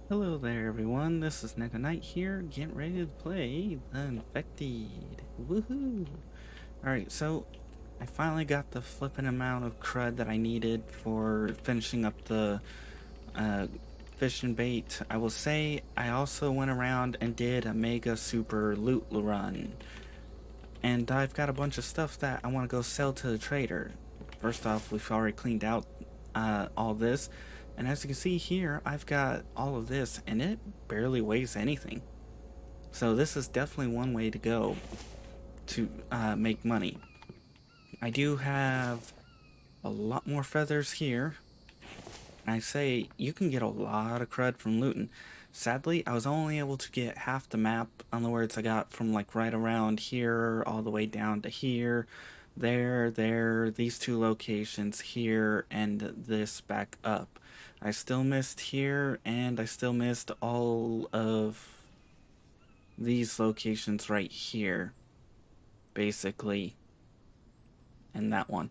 Hello there everyone, this is Neko here, getting ready to play The Infected. Woohoo! Alright, so I finally got the flippin' amount of crud that I needed for finishing up the uh, fish and bait. I will say I also went around and did a mega super loot run. And I've got a bunch of stuff that I want to go sell to the trader. First off, we've already cleaned out all this. And as you can see here, I've got all of this and it barely weighs anything. So this is definitely one way to go to make money. I do have a lot more feathers here. And I say you can get a lot of crud from looting. Sadly, I was only able to get half the map. In other words, I got from like right around here all the way down to here, there, these two locations here, and this back up. I still missed here, and I still missed all of these locations right here, basically, and that one.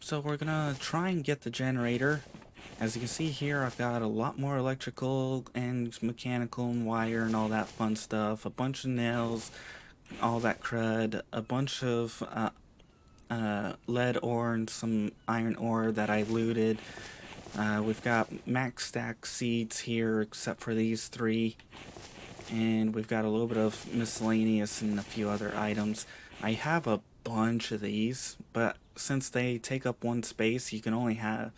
So we're gonna try and get the generator. As you can see here, I've got a lot more electrical and mechanical and wire and all that fun stuff, a bunch of nails, all that crud, a bunch of lead ore and some iron ore that I looted. We've got max stack seeds here except for these three, and we've got a little bit of miscellaneous and a few other items. I have a bunch of these, but since they take up one space, you can only have,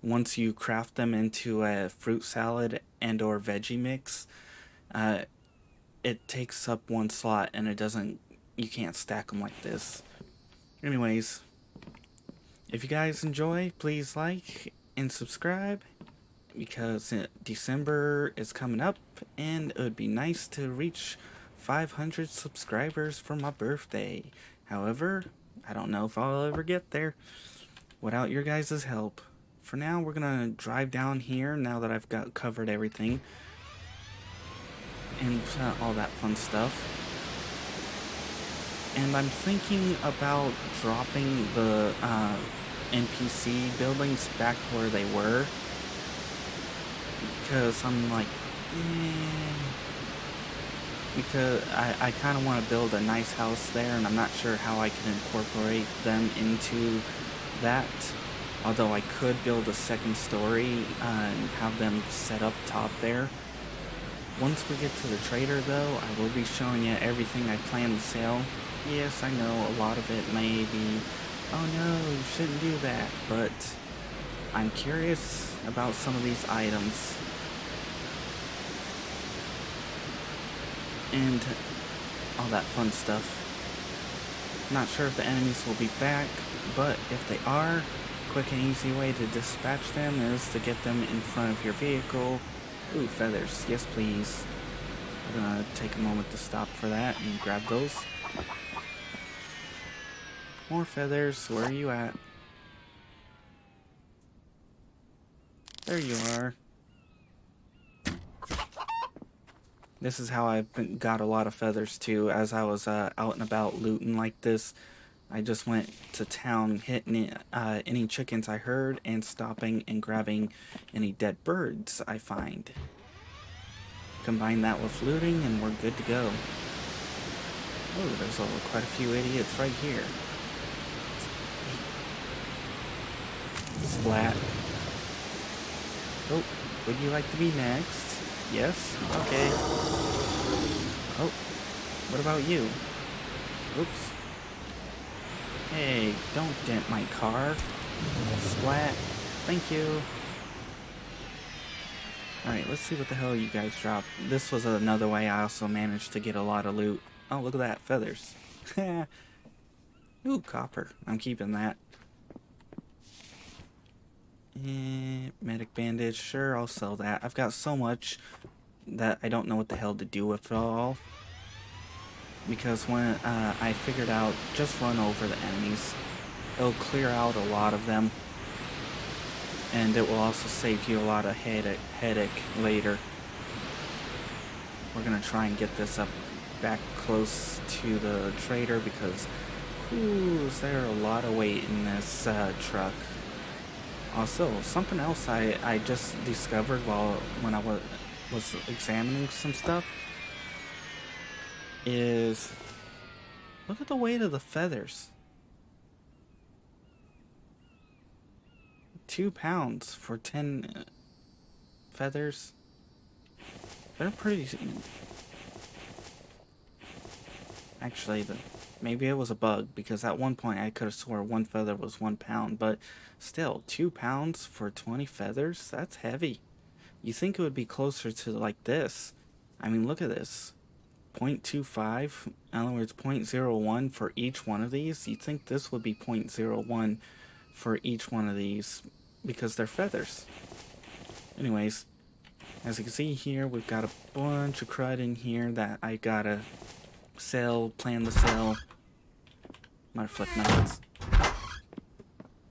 once you craft them into a fruit salad and or veggie mix, it takes up one slot and it doesn't, you can't stack them like this. Anyways, if you guys enjoy, please like and subscribe, because December is coming up and it would be nice to reach 500 subscribers for my birthday. However, I don't know if I'll ever get there without your guys' help. For now, we're gonna drive down here now that I've got covered everything and all that fun stuff. And I'm thinking about dropping the NPC buildings back where they were, because I'm like, because I kind of want to build a nice house there, and I'm not sure how I can incorporate them into that. Although I could build a second story and have them set up top there. Once we get to the trader though, I will be showing you everything I plan to sell. Yes, I know a lot of it may be, oh no, you shouldn't do that, but I'm curious about some of these items. And all that fun stuff. Not sure if the enemies will be back, but if they are, quick and easy way to dispatch them is to get them in front of your vehicle. Ooh, feathers, yes please. We're gonna take a moment to stop for that and grab those. More feathers, where are you at? There you are. This is how I've got a lot of feathers too. As I was out and about looting like this, I just went to town hitting any chickens I heard and stopping and grabbing any dead birds I find. Combine that with looting and we're good to go. Oh, there's quite a few idiots right here. Splat. Oh, would you like to be next? Yes? Okay. Oh, what about you? Oops. Hey, don't dent my car. Splat. Thank you. Alright, let's see what the hell you guys dropped. This was another way I also managed to get a lot of loot. Oh, look at that. Feathers. Ooh, copper. I'm keeping that. Medic bandage. Sure, I'll sell that. I've got so much that I don't know what the hell to do with it all. Because when I figured out, just run over the enemies. It'll clear out a lot of them. And it will also save you a lot of headache later. We're gonna try and get this up back close to the trader because, ooh, is there a lot of weight in this truck. Also, something else I just discovered when I was examining some stuff is look at the weight of the feathers. 2 pounds for 10 feathers. They're pretty. Actually, maybe it was a bug because at one point I could have swore one feather was 1 pound, but still, 2 pounds for 20 feathers? That's heavy. You think it would be closer to like this. I mean, look at this. 0.25, in other words, 0.01 for each one of these. You'd think this would be 0.01 for each one of these because they're feathers. Anyways, as you can see here, we've got a bunch of crud in here that I gotta sell, plan to sell. Might flip nuts.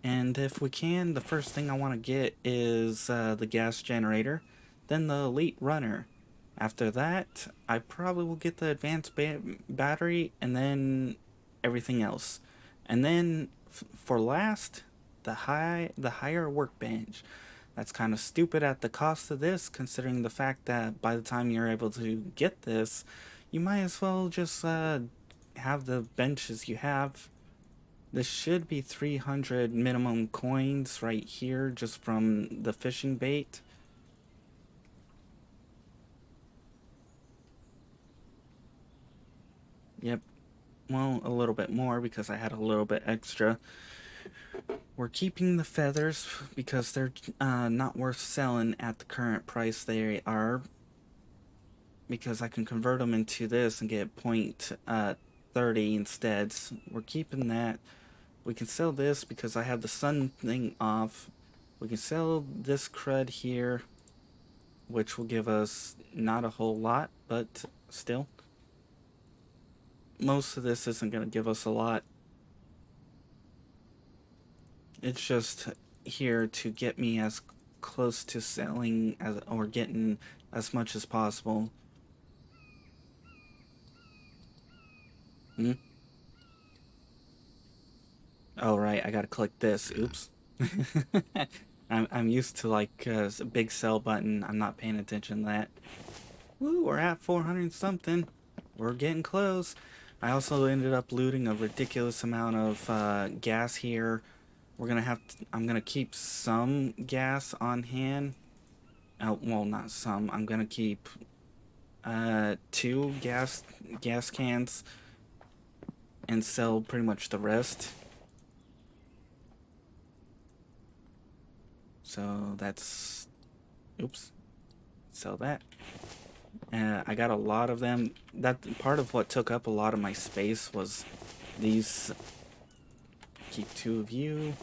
And if we can, the first thing I want to get is the gas generator, then the elite runner. After that, I probably will get the advanced battery, and then everything else. And then for last, the higher workbench. That's kind of stupid at the cost of this, considering the fact that by the time you're able to get this, you might as well just have the benches you have. This should be 300 minimum coins right here just from the fishing bait. Yep, well, a little bit more because I had a little bit extra. We're keeping the feathers because they're not worth selling at the current price they are, because I can convert them into this and get 0.30 instead. So we're keeping that. We can sell this because I have the sun thing off. We can sell this crud here, which will give us not a whole lot, but still. Most of this isn't going to give us a lot. It's just here to get me as close to selling as or getting as much as possible. Oh right, I gotta click this. Oops. I'm used to like a big sell button. I'm not paying attention to that. Woo, we're at 400 something. We're getting close. I also ended up looting a ridiculous amount of gas here. We're gonna have to, I'm gonna keep some gas on hand. Well, not some. I'm gonna keep 2 gas cans and sell pretty much the rest. So that's, oops, sell that. I got a lot of them. That part of what took up a lot of my space was these. Keep 2 of you.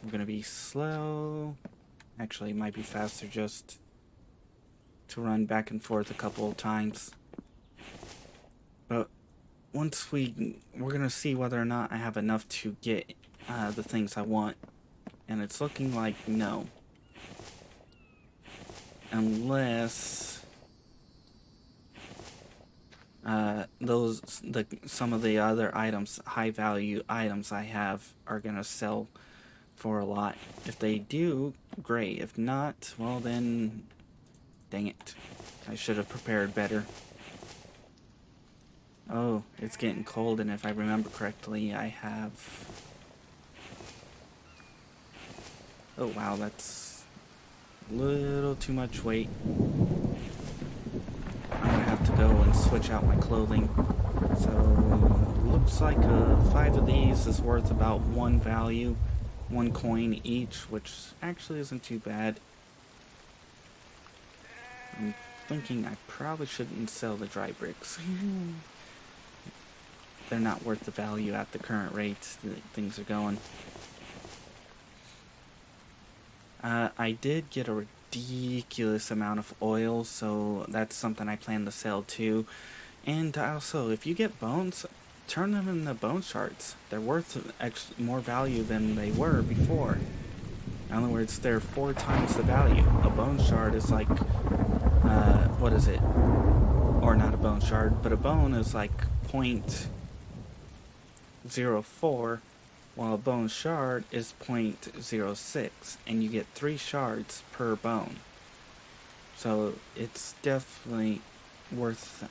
I'm gonna be slow. Actually, it might be faster just to run back and forth a couple of times. But once we're gonna see whether or not I have enough to get the things I want, and it's looking like no, unless some of the other items, high value items I have, are gonna sell for a lot. If they do, great. If not, well then, dang it, I should have prepared better. Oh, it's getting cold, and if I remember correctly, I have... Oh wow, that's a little too much weight. I'm gonna have to go and switch out my clothing. So, looks like 5 of these is worth about 1 value, 1 coin each, which actually isn't too bad. I'm thinking I probably shouldn't sell the dry bricks. They're not worth the value at the current rates that things are going. I did get a ridiculous amount of oil, so that's something I plan to sell too. And also, if you get bones, turn them into bone shards. They're worth more value than they were before. In other words, they're 4 times the value. A bone shard is like, what is it? Or not a bone shard, but a bone is like 0.04, while a bone shard is 0.06, and you get 3 shards per bone. So it's definitely worth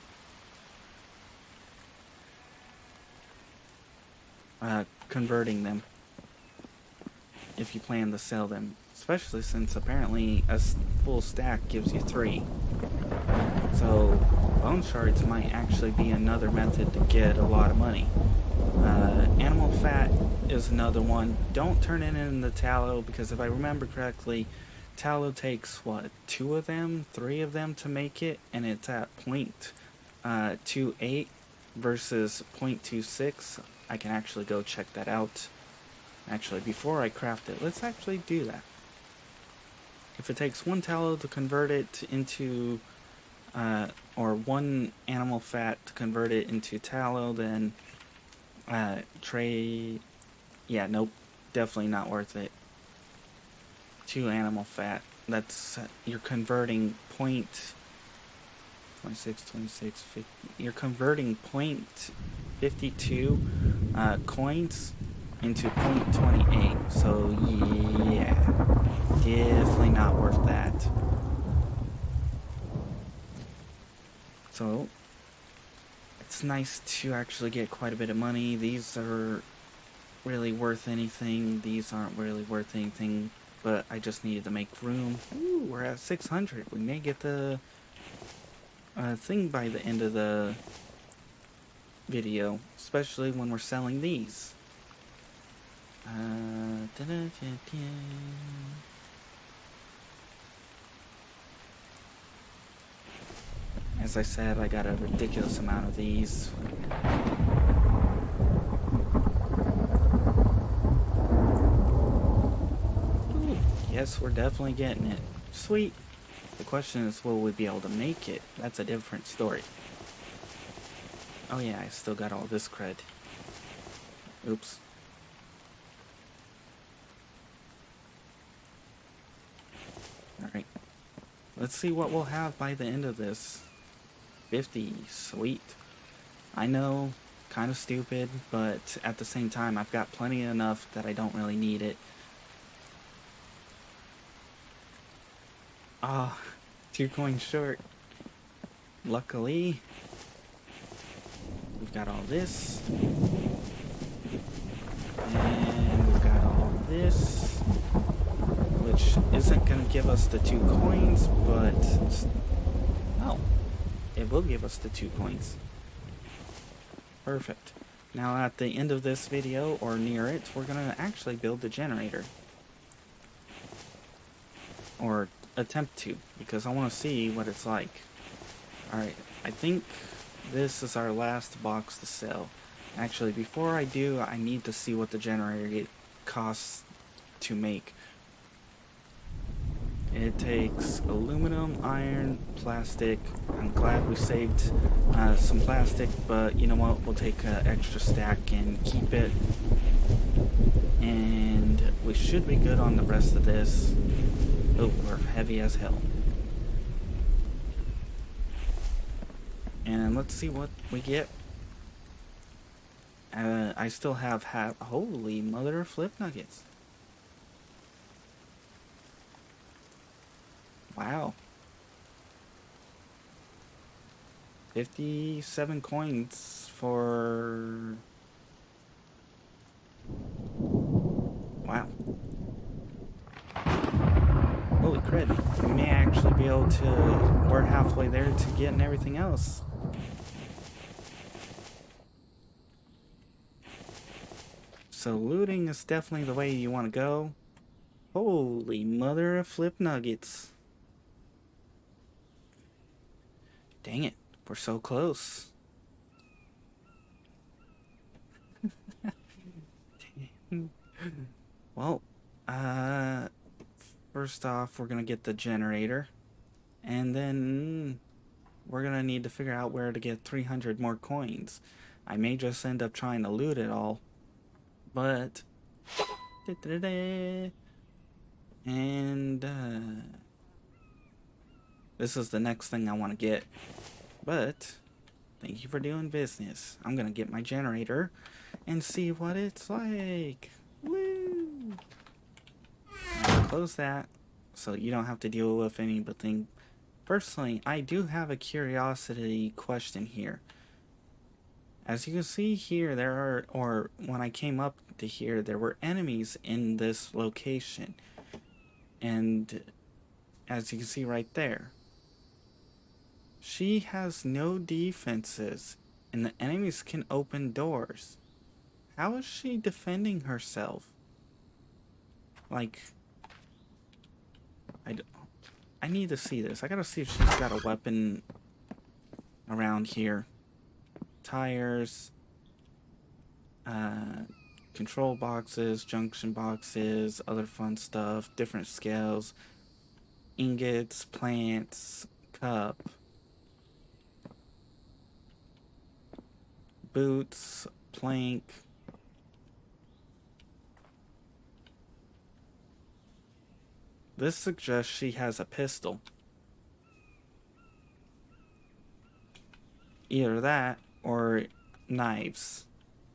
converting them if you plan to sell them, especially since apparently a full stack gives you 3. So bone shards might actually be another method to get a lot of money. Animal fat is another one. Don't turn it into tallow, because if I remember correctly, tallow takes, what, 2 of them, 3 of them to make it, and it's at 0.28 versus 0.26. I can actually go check that out. Actually, before I craft it, let's actually do that. If it takes 1 tallow to convert it into, or 1 animal fat to convert it into tallow, then yeah, nope, definitely not worth it. 2 animal fat, that's, you're converting 0.26, you're converting 0.52 coins into 0.28, so yeah, definitely not worth that. So it's nice to actually get quite a bit of money. These are really worth anything. These aren't really worth anything, but I just needed to make room. Ooh, we're at 600. We may get the thing by the end of the video, especially when we're selling these. As I said, I got a ridiculous amount of these. Ooh, yes, we're definitely getting it. Sweet. The question is, will we be able to make it? That's a different story. Oh yeah, I still got all this cred. Oops. Alright. Let's see what we'll have by the end of this. 50. Sweet. I know, kind of stupid, but at the same time, I've got plenty enough that I don't really need it. Ah, 2 coins short. Luckily, we've got all this. And we've got all this, which isn't going to give us the 2 coins, but oh, it will give us the 2 coins. Perfect. Now at the end of this video, or near it, we're going to actually build the generator. Or attempt to, because I want to see what it's like. Alright, I think this is our last box to sell. Actually, before I do, I need to see what the generator costs to make. It takes aluminum, iron, plastic. I'm glad we saved some plastic, but you know what? We'll take an extra stack and keep it. And we should be good on the rest of this. Oh, we're heavy as hell. And let's see what we get. I still have holy mother of flip nuggets. Wow. 57 coins for... Wow. Holy crap. We may actually be able to... We're halfway there to getting everything else. So looting is definitely the way you want to go. Holy mother of flip nuggets. Dang it, we're so close. Well, first off, we're gonna get the generator. And then we're gonna need to figure out where to get 300 more coins. I may just end up trying to loot it all. But... And, this is the next thing I want to get. But Thank you for doing business. I'm gonna get my generator and see what it's like. Woo! Close that so you don't have to deal with anything. Personally, I do have a curiosity question here. As you can see here, or when I came up to here, there were enemies in this location. And as you can see right there, she has no defenses, and the enemies can open doors. How is she defending herself? Like, I need to see this. I gotta see if she's got a weapon around here. Tires, control boxes, junction boxes, other fun stuff, different scales, ingots, plants, cup, boots, plank. This suggests she has a pistol. Either that or knives,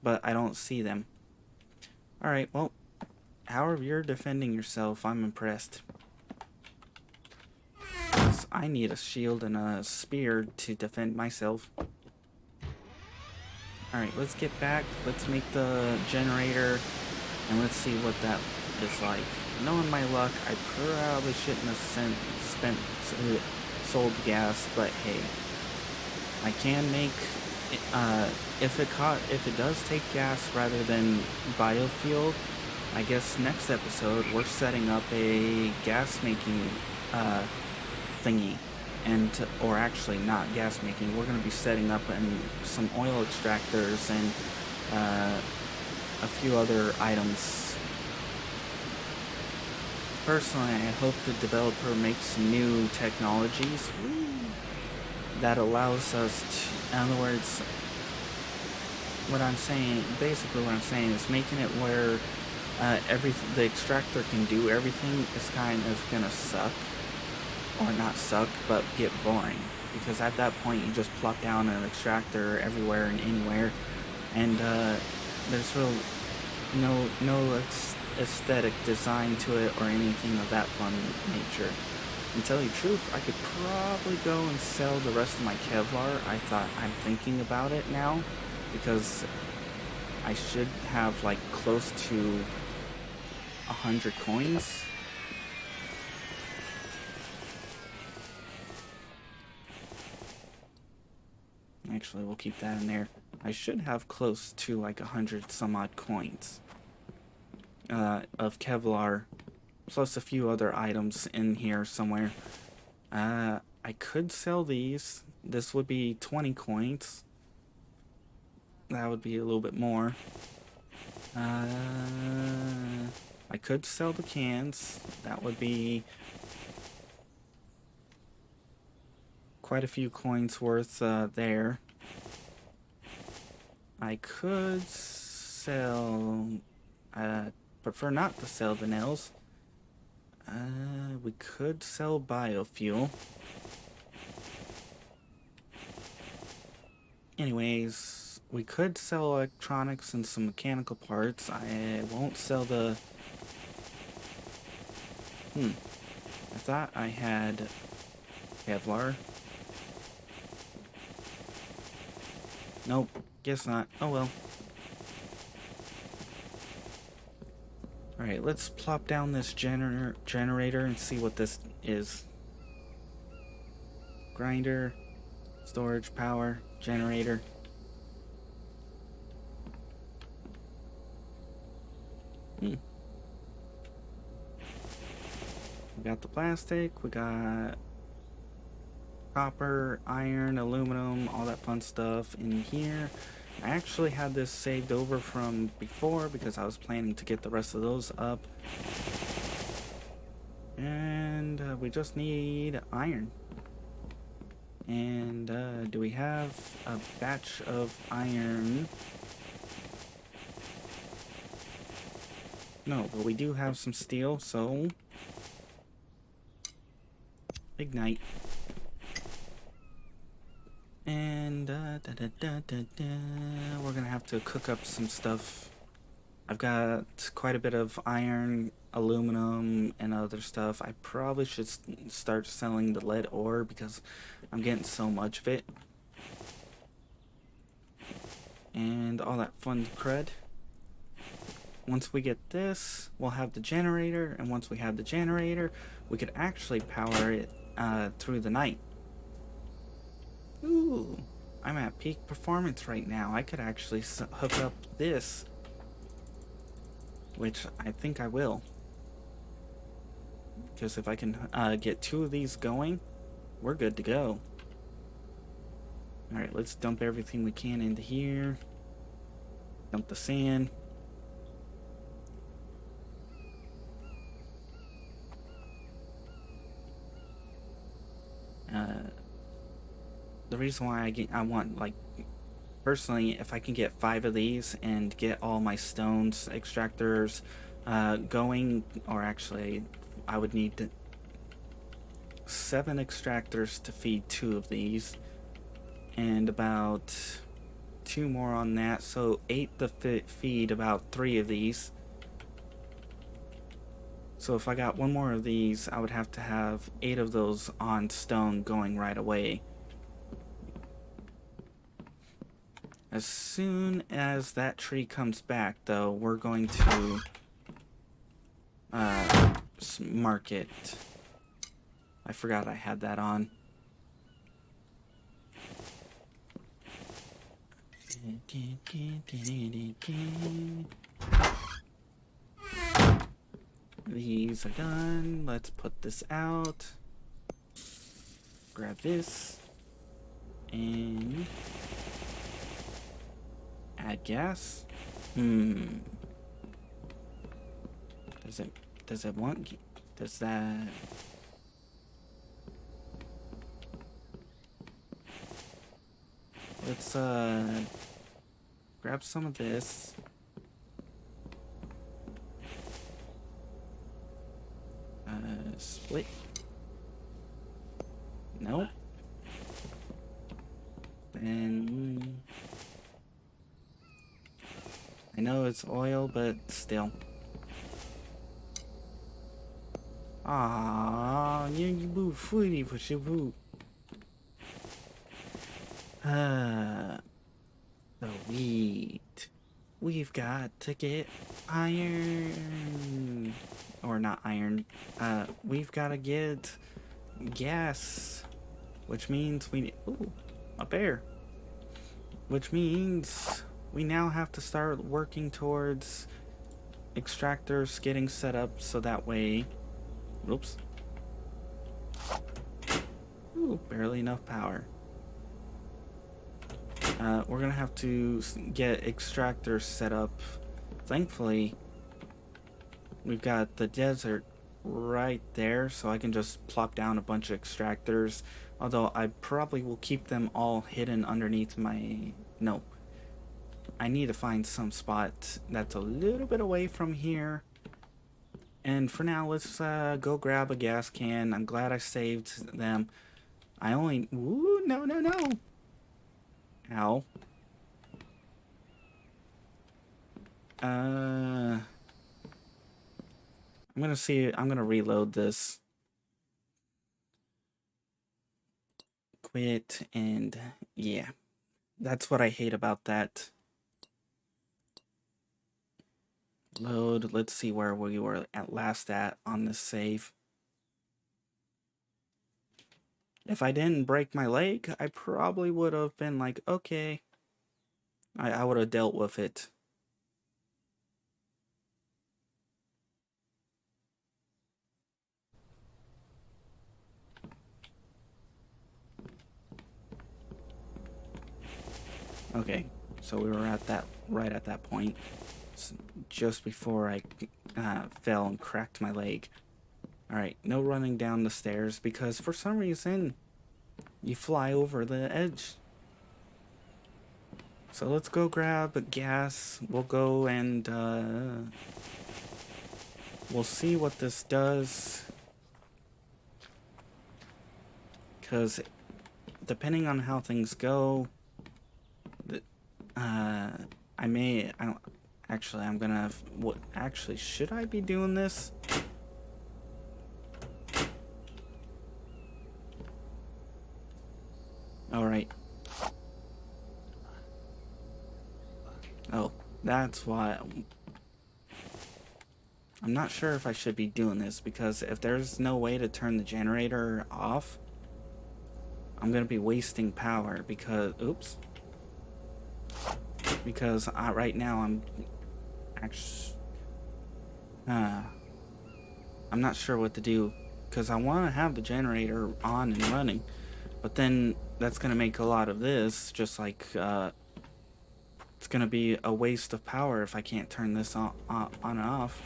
but I don't see them. Alright, well, however you're defending yourself, I'm impressed. I need a shield and a spear to defend myself. Alright, let's get back. Let's make the generator, and let's see what that is like. Knowing my luck, I probably shouldn't have sold gas, but hey, I can make if it does take gas rather than biofuel. I guess next episode we're setting up a gas making thingy, or actually not gas making. We're going to be setting up some oil extractors and a few other items. Personally, I hope the developer makes some new technologies that allows us to, in other words, basically what I'm saying is making it where the extractor can do everything is kind of gonna suck, or not suck, but get boring, because at that point you just plop down an extractor everywhere and anywhere, and there's no aesthetic design to it or anything of that fun nature. To tell you the truth, I could probably go and sell the rest of my Kevlar. I'm thinking about it now, because I should have like close to 100 coins. Actually, we'll keep that in there. I should have close to like 100 some odd coins of Kevlar, plus a few other items in here somewhere. I could sell these. This would be 20 coins. That would be a little bit more. I could sell the cans. That would be quite a few coins worth there. I could sell... prefer not to sell the nails. We could sell biofuel. Anyways, we could sell electronics and some mechanical parts. I won't sell the... I thought I had Kevlar. Nope, guess not. Oh well. Alright, let's plop down this generator and see what this is. Grinder, storage, power, generator. We got the plastic, we got copper, iron, aluminum, all that fun stuff in here. I actually had this saved over from before because I was planning to get the rest of those up. And we just need iron. And do we have a batch of iron? No, but we do have some steel, so ignite. And And we're gonna have to cook up some stuff. I've got quite a bit of iron, aluminum, and other stuff. I probably should start selling the lead ore because I'm getting so much of it. And all that fun crud. Once we get this, we'll have the generator, and once we have the generator, we could actually power it through the night. Ooh, I'm at peak performance right now. I could actually hook up this, which I think I will. Because if I can get 2 of these going, we're good to go. Alright, let's dump everything we can into here. Dump the sand. The reason why I want, like, personally, if I can get 5 of these and get all my stones extractors going, or actually, I would need 7 extractors to feed 2 of these, and about 2 more on that, so 8 to feed about 3 of these. So if I got 1 more of these, I would have to have 8 of those on stone going right away. As soon as that tree comes back, though, we're going to mark it. I forgot I had that on. These are done. Let's put this out. Grab this. And add gas. Does it want, does that, let's grab some of this. Split. Nope. Then I know it's oil, but still. Ah, you boo footy for shibu. The wheat. We've got to get iron. Or not iron. We've got to get gas. Which means we need. Ooh, a bear. Which means we now have to start working towards extractors getting set up so that way. Oops. Ooh, barely enough power. We're gonna have to get extractors set up. Thankfully, we've got the desert right there, so I can just plop down a bunch of extractors. Although I probably will keep them all hidden underneath my... No. I need to find some spot that's a little bit away from here. And for now, let's go grab a gas can. I'm glad I saved them. I only... Ooh, no, no, no. Ow. I'm gonna see... I'm gonna reload this. Quit, and yeah. That's what I hate about that. Load. Let's see where we were at last at on this save. If I didn't break my leg, I probably would have been like, okay. I would have dealt with it. Okay, so we were at that, right at that point. Just before I fell and cracked my leg. Alright, no running down the stairs because for some reason you fly over the edge. So let's go grab gas. We'll go and we'll see what this does. Because depending on how things go, I don't, actually, I'm gonna, what, actually, should I be doing this? Alright. Oh, that's why. I'm not sure if I should be doing this, because if there's no way to turn the generator off, I'm gonna be wasting power because, oops. Because right now I'm actually, I'm not sure what to do, because I want to have the generator on and running, but then that's gonna make a lot of this, just like, it's gonna be a waste of power if I can't turn this on and off.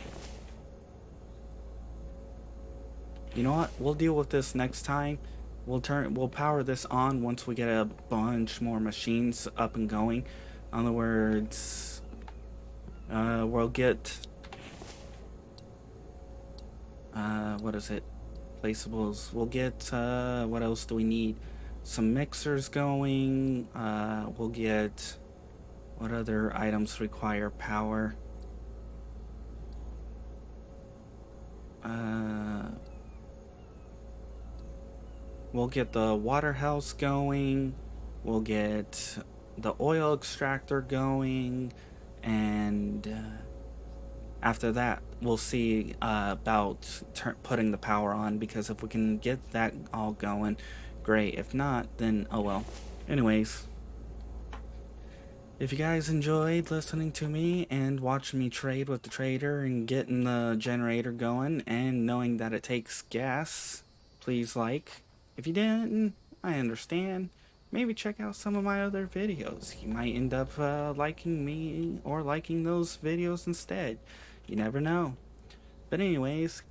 You know what? We'll deal with this next time. We'll power this on once we get a bunch more machines up and going. In other words, we'll get, what is it? Placeables. We'll get, what else do we need? Some mixers going. We'll get, what other items require power? We'll get the water house going. We'll get the oil extractor going. And after that, we'll see about putting the power on. Because if we can get that all going, great. If not, then oh well. Anyways. If you guys enjoyed listening to me and watching me trade with the trader and getting the generator going and knowing that it takes gas, please like. If you didn't, I understand. Maybe check out some of my other videos. You might end up liking me or liking those videos instead. You never know. But anyways,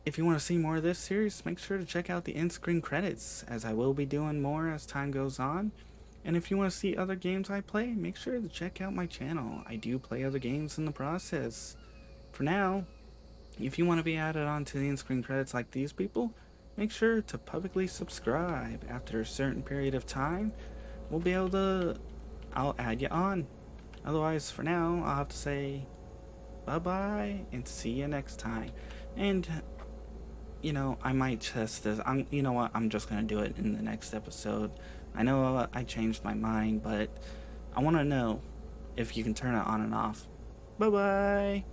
if you want to see more of this series, make sure to check out the end screen credits, as I will be doing more as time goes on. And if you want to see other games I play, make sure to check out my channel. I do play other games in the process. For now, if you want to be added onto the in-screen credits like these people, make sure to publicly subscribe. After a certain period of time, I'll add you on. Otherwise, for now, I'll have to say bye-bye and see you next time. And, you know, I might test this. You know what? I'm just going to do it in the next episode. I know I changed my mind, but I want to know if you can turn it on and off. Bye-bye.